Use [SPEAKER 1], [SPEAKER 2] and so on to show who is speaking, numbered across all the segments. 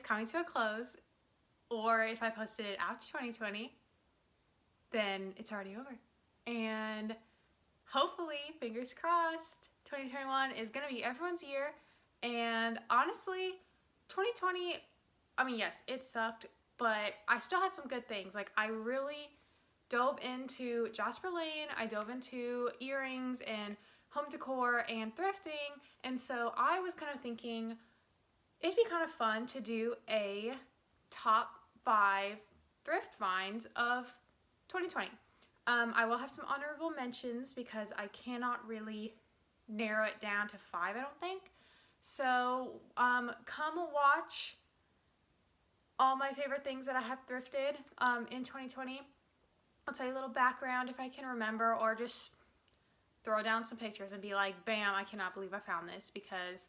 [SPEAKER 1] coming to a close, or if I posted it after 2020, then it's already over. And hopefully, fingers crossed, 2021 is gonna be everyone's year. And honestly, 2020, I mean, yes, it sucked, but I still had some good things. Like, I really dove into Jasper Lane, I dove into earrings and home decor and thrifting, and so I was kind of thinking it'd be kind of fun to do a top 5 thrift finds of 2020. I will have some honorable mentions because I cannot really narrow it down to 5, I don't think. So come watch all my favorite things that I have thrifted in 2020. I'll tell you a little background if I can remember, or just throw down some pictures and be like, bam, I cannot believe I found this, because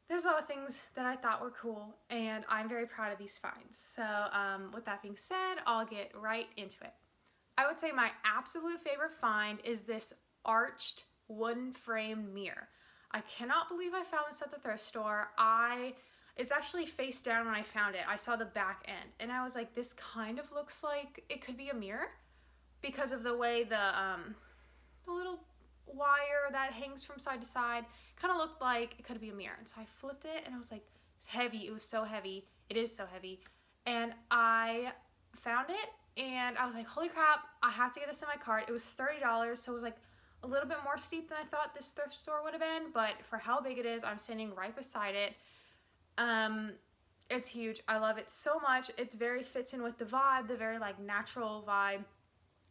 [SPEAKER 1] there's a lot of things that I thought were cool, and I'm very proud of these finds. So with that being said, I'll get right into it. I would say my absolute favorite find is this arched wooden framed mirror. I cannot believe I found this at the thrift store. It's actually face down when I found it. I saw the back end and I was like, this kind of looks like it could be a mirror because of the way the little wire that hangs from side to side kind of looked like it could be a mirror. And so I flipped it and I was like, it's heavy. It was so heavy. It is so heavy. And I found it and I was like, holy crap, I have to get this in my cart. It was $30, so it was like a little bit more steep than I thought this thrift store would have been, but for how big it is, I'm standing right beside it. It's huge. I love it so much. It very fits in with the vibe, the very like natural vibe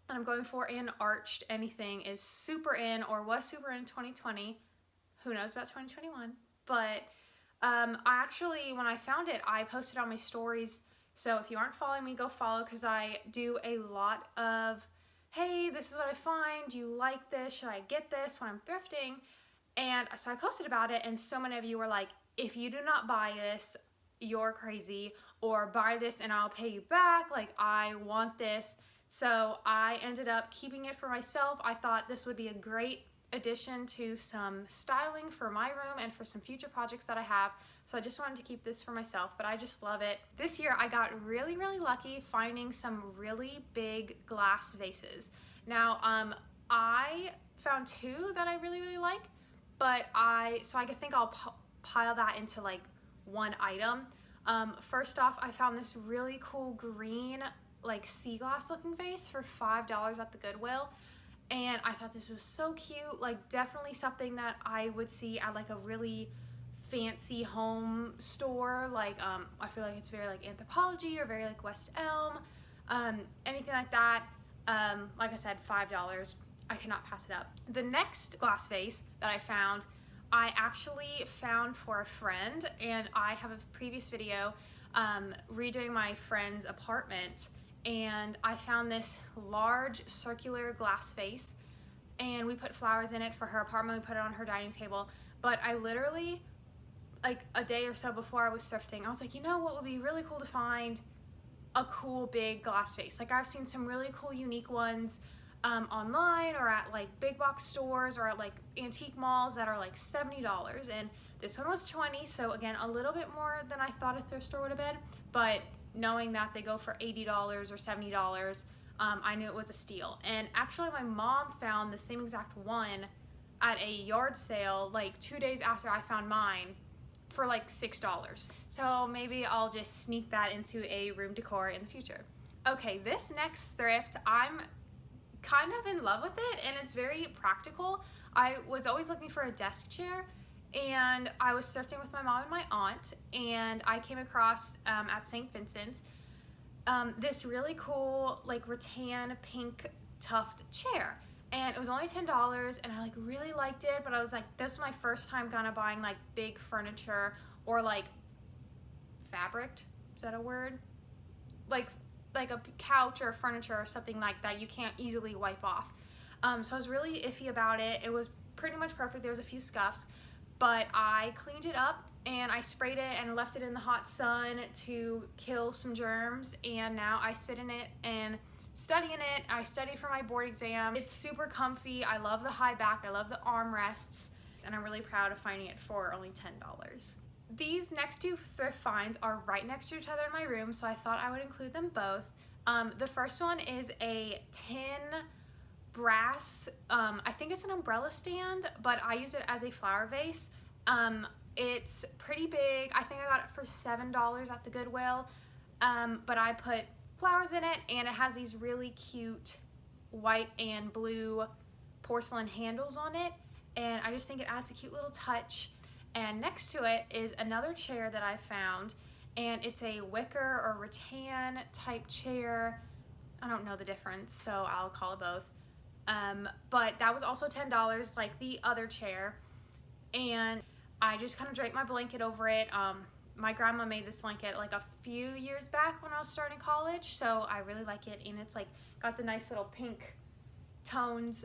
[SPEAKER 1] that I'm going for. And arched anything is super in, or was super in 2020. Who knows about 2021? But I actually, when I found it, I posted on my stories. So if you aren't following me, go follow, because I do a lot of, hey, this is what I find. Do you like this? Should I get this when I'm thrifting? And so I posted about it, and so many of you were like, if you do not buy this, you're crazy, or buy this and I'll pay you back. Like, I want this. So I ended up keeping it for myself. I thought this would be a great addition to some styling for my room and for some future projects that I have. So I just wanted to keep this for myself, but I just love it. This year I got really, really lucky finding some really big glass vases. Now, I found 2 that I really, really like, but I think I'll pile that into like one item. First off, I found this really cool green like sea glass looking vase for $5 at the Goodwill, and I thought this was so cute. Like, definitely something that I would see at like a really fancy home store. Like I feel like it's very like Anthropologie or very like West Elm, anything like that. Like I said, $5. I cannot pass it up. The next glass vase that I found, I actually found for a friend, and I have a previous video redoing my friend's apartment, and I found this large circular glass vase, and we put flowers in it for her apartment. We put it on her dining table, but I literally, like a day or so before I was thrifting, I was like, you know what would be really cool to find? A cool big glass vase. Like, I've seen some really cool unique ones online or at like big box stores or at like antique malls that are like $70, and this one was $20, so again a little bit more than I thought a thrift store would have been, but knowing that they go for $80 or $70, I knew it was a steal. And actually my mom found the same exact one at a yard sale like 2 days after I found mine for like $6. So maybe I'll just sneak that into a room decor in the future. Okay, this next thrift, I'm kind of in love with it, and it's very practical. I was always looking for a desk chair, and I was thrifting with my mom and my aunt, and I came across at St. Vincent's this really cool like rattan pink tuft chair, and it was only $10, and I like really liked it. But I was like, this was my first time kind of buying like big furniture or like fabric, is that a word? Like a couch or furniture or something like that you can't easily wipe off. So I was really iffy about it. It was pretty much perfect. There was a few scuffs, but I cleaned it up and I sprayed it and left it in the hot sun to kill some germs, and now I sit in it and study in it. I study for my board exam. It's super comfy. I love the high back. I love the armrests, and I'm really proud of finding it for only $10. These next two thrift finds are right next to each other in my room, so I thought I would include them both. The first one is a tin brass, I think it's an umbrella stand, but I use it as a flower vase. It's pretty big. I think I got it for $7 at the Goodwill, but I put flowers in it, and it has these really cute white and blue porcelain handles on it, and I just think it adds a cute little touch. And next to it is another chair that I found, and it's a wicker or rattan type chair. I don't know the difference, so I'll call it both. But that was also $10 like the other chair, and I just kind of draped my blanket over it. My grandma made this blanket like a few years back when I was starting college, so I really like it, and it's like got the nice little pink tones.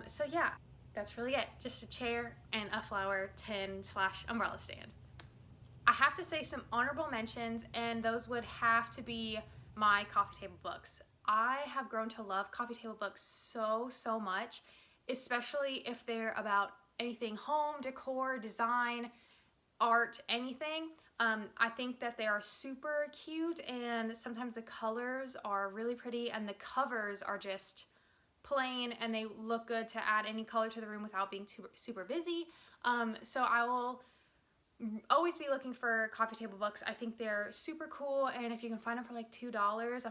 [SPEAKER 1] So yeah, that's really it. Just a chair and a flower tin/umbrella stand. I have to say some honorable mentions, and those would have to be my coffee table books. I have grown to love coffee table books so much, especially if they're about anything home, decor, design, art, anything. I think that they are super cute, and sometimes the colors are really pretty, and the covers are just plain, and they look good to add any color to the room without being super busy. So I will always be looking for coffee table books. I think they're super cool, and if you can find them for like $2,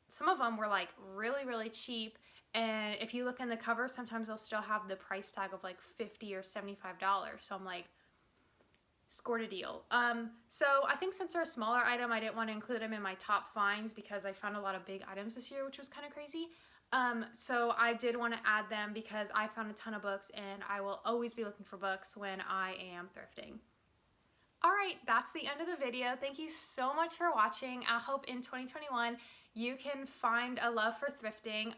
[SPEAKER 1] some of them were like really cheap, and if you look in the cover, sometimes they'll still have the price tag of like $50 or $75. So I'm like, scored a deal. So I think since they're a smaller item, I didn't want to include them in my top finds because I found a lot of big items this year, which was kind of crazy. So I did want to add them because I found a ton of books, and I will always be looking for books when I am thrifting. Alright, that's the end of the video. Thank you so much for watching. I hope in 2021 you can find a love for thrifting.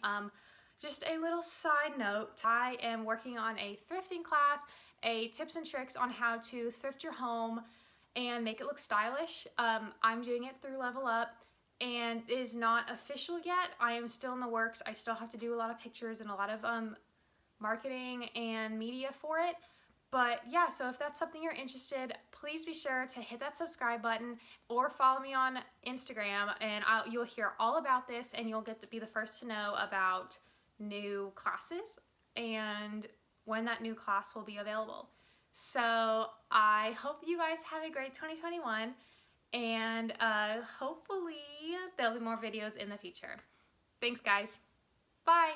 [SPEAKER 1] Just a little side note, I am working on a thrifting class, a tips and tricks on how to thrift your home and make it look stylish. I'm doing it through Level Up, and it is not official yet. I am still in the works. I still have to do a lot of pictures and a lot of marketing and media for it. But yeah, so if that's something you're interested, please be sure to hit that subscribe button or follow me on Instagram, and you'll hear all about this, and you'll get to be the first to know about new classes and when that new class will be available. So I hope you guys have a great 2021, and hopefully there'll be more videos in the future. Thanks guys. Bye.